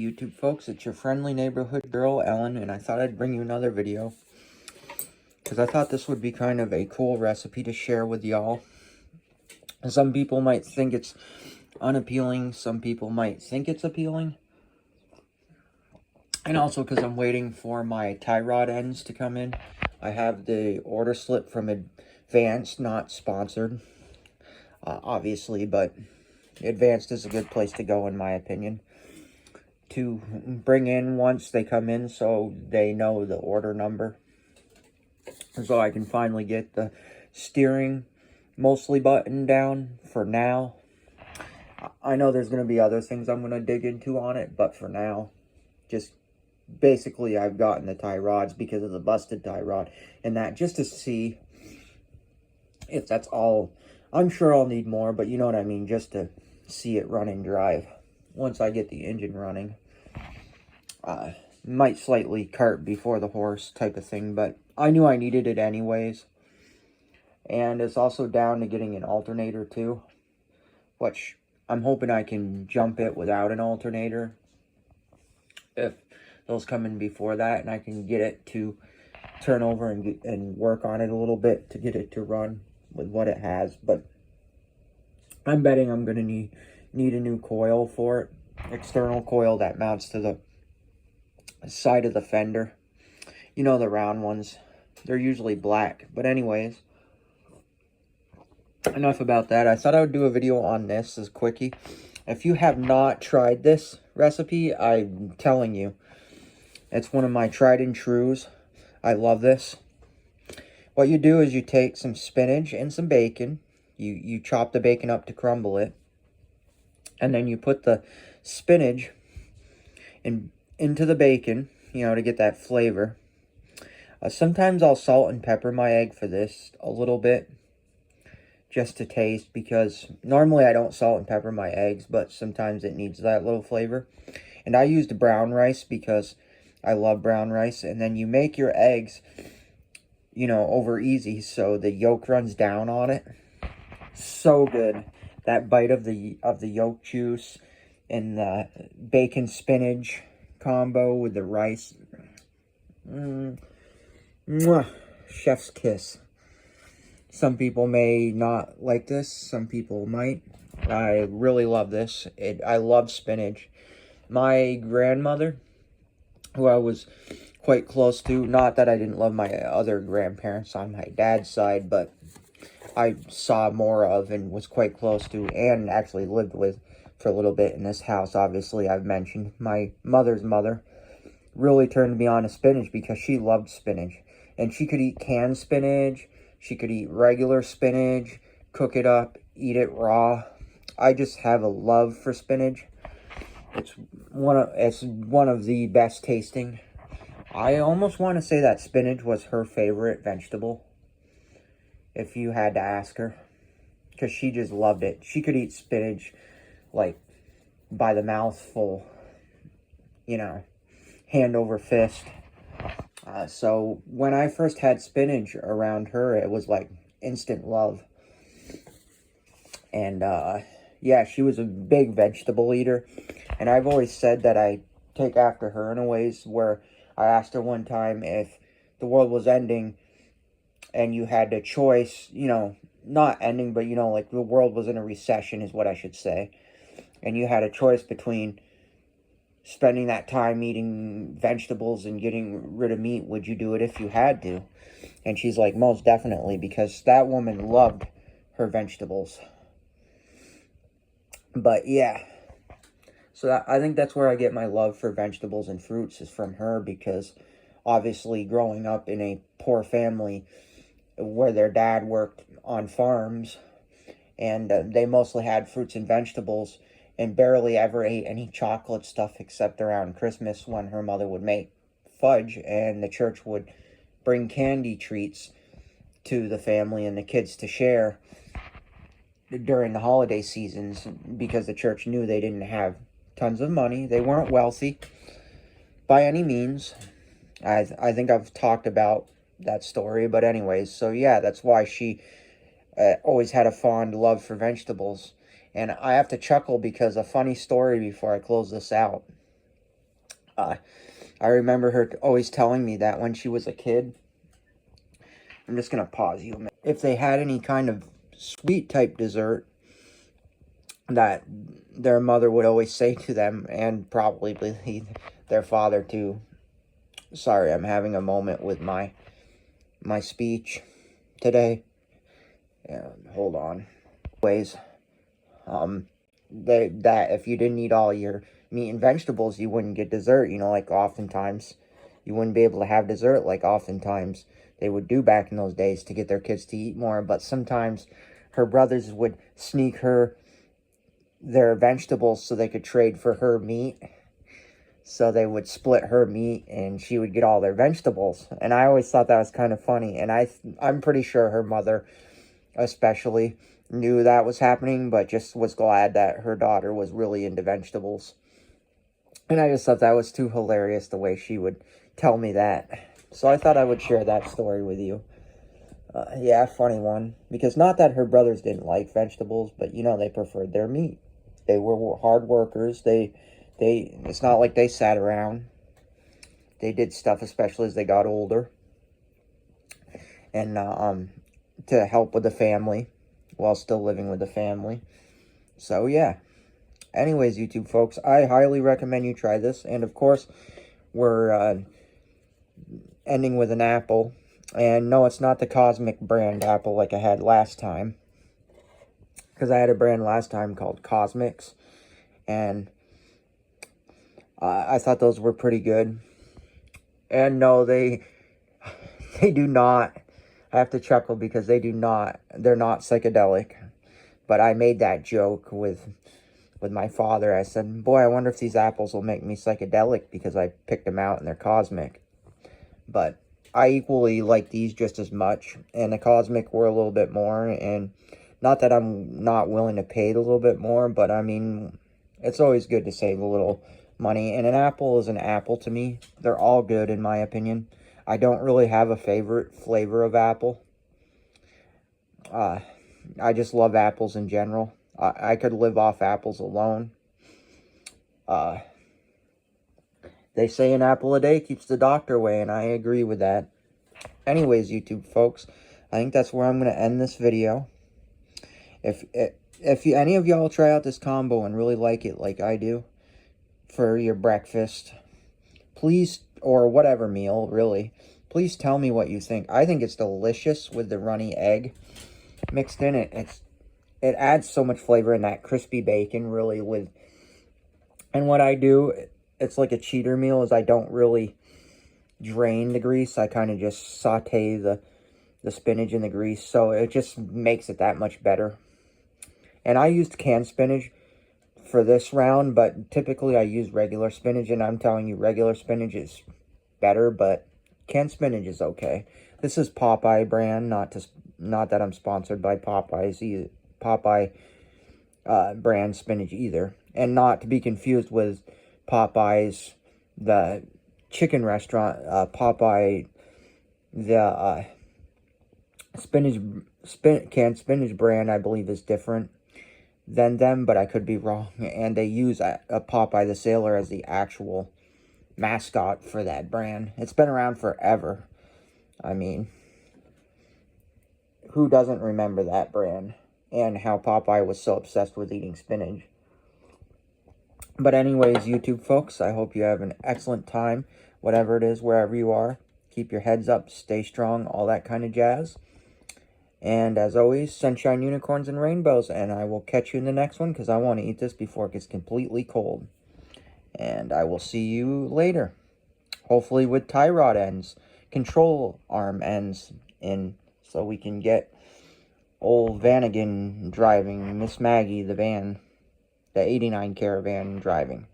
YouTube folks, it's your friendly neighborhood girl Ellen, and I thought I'd bring you another video because I thought this would be kind of a cool recipe to share with y'all. Some people might think it's unappealing, some people might think it's appealing, and also because I'm waiting for my tie rod ends to come in. I have the order slip from Advanced, not sponsored, obviously, but Advanced is a good place to go in my opinion, to bring in once they come in so they know the order number. So I can finally get the steering mostly buttoned down for now. I know there's going to be other things I'm going to dig into on it, but for now, just basically I've gotten the tie rods because of the busted tie rod. And that just to see if that's all. I'm sure I'll need more, but you know what I mean, just to see it run and drive. Once I get the engine running, might slightly cart before the horse type of thing, but I knew I needed it anyways. And it's also down to getting an alternator too, which I'm hoping I can jump it without an alternator if those come in before that, and I can get it to turn over and work on it a little bit to get it to run with what it has. But I'm betting I'm going to need a new coil for it. External coil that mounts to the side of the fender. You know, the round ones. They're usually black. But anyways, enough about that. I thought I would do a video on this as quickie. If you have not tried this recipe, I'm telling you, it's one of my tried and trues. I love this. What you do is you take some spinach and some bacon. You chop the bacon up to crumble it. And then you put the spinach into the bacon, you know, to get that flavor. Sometimes I'll salt and pepper my egg for this a little bit, just to taste, because normally I don't salt and pepper my eggs, but sometimes it needs that little flavor. And I used brown rice because I love brown rice. And then you make your eggs, you know, over easy so the yolk runs down on it. So good. That bite of the yolk juice and the bacon spinach combo with the rice. Mwah. Chef's kiss. Some people may not like this. Some people might. I really love this. I love spinach. My grandmother, who I was quite close to, not that I didn't love my other grandparents on my dad's side, but I saw more of and was quite close to and actually lived with for a little bit in this house. Obviously, I've mentioned my mother's mother really turned me on to spinach because she loved spinach. And she could eat canned spinach. She could eat regular spinach, cook it up, eat it raw. I just have a love for spinach. It's one of the best tasting. I almost want to say that spinach was her favorite vegetable, if you had to ask her, because she just loved it. She could eat spinach like by the mouthful, you know, hand over fist. So when I first had spinach around her, it was like instant love. And yeah, she was a big vegetable eater. And I've always said that I take after her in a ways, where I asked her one time if the world was ending and you had a choice, you know, not ending, but, you know, like the world was in a recession is what I should say. And you had a choice between spending that time eating vegetables and getting rid of meat, would you do it if you had to? And she's like, most definitely, because that woman loved her vegetables. But yeah, so I think that's where I get my love for vegetables and fruits, is from her, because obviously growing up in a poor family where their dad worked on farms, and they mostly had fruits and vegetables, and barely ever ate any chocolate stuff except around Christmas, when her mother would make fudge and the church would bring candy treats to the family and the kids to share during the holiday seasons, because the church knew they didn't have tons of money. They weren't wealthy by any means. I think I've talked about that story, but anyways, so yeah, that's why she always had a fond love for vegetables. And I have to chuckle because a funny story before I close this out. I remember her always telling me that when she was a kid. I'm just going to pause you a minute. If they had any kind of sweet type dessert, that their mother would always say to them, and probably their father too. Sorry, I'm having a moment with my speech today. Yeah, hold on. Anyways, that if you didn't eat all your meat and vegetables, you wouldn't get dessert. You know, like oftentimes, you wouldn't be able to have dessert like oftentimes they would do back in those days to get their kids to eat more. But sometimes her brothers would sneak her their vegetables so they could trade for her meat. So they would split her meat and she would get all their vegetables. And I always thought that was kind of funny. And I'm pretty sure her mother especially knew that was happening, but just was glad that her daughter was really into vegetables. And I just thought that was too hilarious the way she would tell me that. So I thought I would share that story with you. Yeah, funny one. Because not that her brothers didn't like vegetables, but you know, they preferred their meat. They were hard workers. It's not like they sat around. They did stuff, especially as they got older. And to help with the family while still living with the family. So yeah. Anyways, YouTube folks, I highly recommend you try this. And of course, we're ending with an apple. And no, it's not the Cosmic brand apple like I had last time. Because I had a brand last time called Cosmics. And I thought those were pretty good. And no, they do not. I have to chuckle because they're not psychedelic. But I made that joke with my father. I said, boy, I wonder if these apples will make me psychedelic because I picked them out and they're Cosmic. But I equally like these just as much. And the Cosmic were a little bit more. And not that I'm not willing to pay a little bit more. But I mean, it's always good to save a little money. And an apple is an apple to me. They're all good in my opinion. I don't really have a favorite flavor of apple. I just love apples in general. I could live off apples alone. They say an apple a day keeps the doctor away, and I agree with that. Anyways, YouTube folks, I think that's where I'm going to end this video. If any of y'all try out this combo and really like it like I do for your breakfast, please, or whatever meal, really, please tell me what you think. I think it's delicious with the runny egg mixed in it. It adds so much flavor in that crispy bacon, really, with... And what I do, it's like a cheater meal, is I don't really drain the grease. I kind of just saute the spinach in the grease, so it just makes it that much better. And I used canned spinach for this round, but typically I use regular spinach, and I'm telling you, regular spinach is better, but canned spinach is okay. This is Popeye brand, not that I'm sponsored by Popeyes either, Popeye brand spinach either, and not to be confused with Popeyes, the chicken restaurant. Popeye, the canned spinach brand, I believe, is different than them, but I could be wrong. And they use a Popeye the Sailor as the actual mascot for that brand. It's been around forever. I mean, who doesn't remember that brand and how Popeye was so obsessed with eating spinach? But anyways, YouTube folks, I hope you have an excellent time, whatever it is, wherever you are. Keep your heads up, stay strong, all that kind of jazz. And as always, sunshine, unicorns, and rainbows. And I will catch you in the next one because I want to eat this before it gets completely cold. And I will see you later. Hopefully with tie rod ends, control arm ends in, so we can get old Vanagon driving, Miss Maggie the van, the 89 Caravan driving.